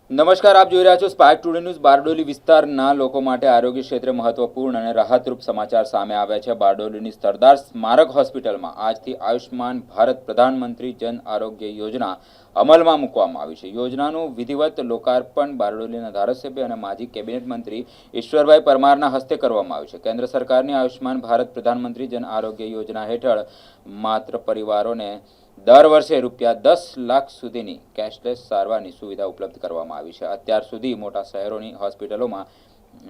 નમસ્કાર, આપ જોઈ રહ્યા છો સ્પાર્ક ટુડે ન્યૂઝ। બારડોલી વિસ્તારના લોકો માટે આરોગ્ય ક્ષેત્રે મહત્વપૂર્ણ અને રાહતરૂપ સમાચાર સામે આવ્યા છે। બારડોલીની સરદાર સ્મારક હોસ્પિટલમાં આજથી આયુષ્માન ભારત પ્રધાનમંત્રી જન આરોગ્ય યોજના અમલમાં મૂકવામાં આવી છે। યોજનાનું વિધિવત લોકાર્પણ બારડોલીના ધારાસભ્ય અને માજી કેબિનેટ મંત્રી ઈશ્વરભાઈ પરમારના હસ્તે કરવામાં આવ્યું છે। કેન્દ્ર સરકારની આયુષ્માન ભારત પ્રધાનમંત્રી જન આરોગ્ય યોજના હેઠળ માત્ર પરિવારોને દર વર્ષે ₹10 લાખ સુધીની કેશલેસ સારવારની સુવિધા ઉપલબ્ધ કરવામાં આવી છે। અત્યાર સુધી મોટા શહેરોની હોસ્પિટલોમાં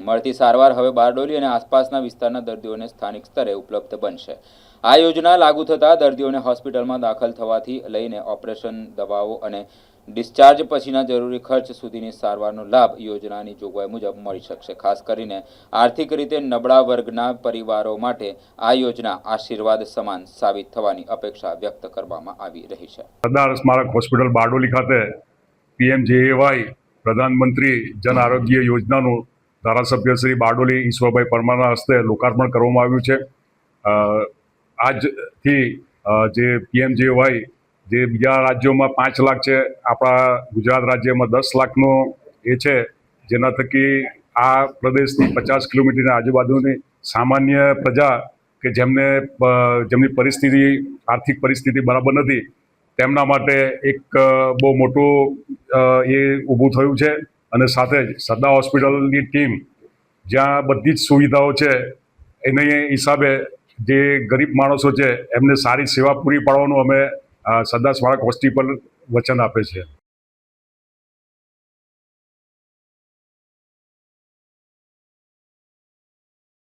મળતી સારવાર હવે બારડોલી અને આસપાસના વિસ્તારના દર્દીઓને સ્થાનિક સ્તરે ઉપલબ્ધ બનશે। આ યોજના લાગુ થતાં દર્દીઓને હોસ્પિટલમાં દાખલ થવાથી લઈને ઓપરેશન, દવાઓ અને ડિસ્ચાર્જ પછીના જરૂરી ખર્ચ સુધીની સારવારનો લાભ યોજનાની જોગવાઈ મુજબ મળી શકશે। ખાસ કરીને આર્થિક રીતે નબળા વર્ગના પરિવારો માટે આ યોજના આશીર્વાદ સમાન સાબિત થવાની અપેક્ષા વ્યક્ત કરવામાં આવી રહી છે। સરદાર સ્મારક હોસ્પિટલ બારડોલી ખાતે PMJAY પ્રધાનમંત્રી જન આરોગ્ય યોજનાનું ધારાસભ્ય શ્રી બારડોલી ઈશ્વરભાઈ પરમારના હસ્તે લોકાર્પણ કરવામાં આવ્યું છે। આજથી જે PMJAY જે બીજા રાજ્યોમાં 5 લાખ છે, આપણા ગુજરાત રાજ્યમાં 10 લાખનો એ છે, જેના થકી આ પ્રદેશની 50 કિલોમીટરની આજુબાજુની સામાન્ય પ્રજા કે જેમની આર્થિક પરિસ્થિતિ બરાબર નથી, તેમના માટે એક બહુ મોટું એ ઊભું થયું છે। અને સાથે જ સરદાર હોસ્પિટલની ટીમ જ્યાં બધી જ સુવિધાઓ છે એને હિસાબે જે ગરીબ માણસો છે એમને સારી સેવા પૂરી પાડવાનું અમે સરદાર સ્મારક હોસ્પિટલ વચન આપે છે।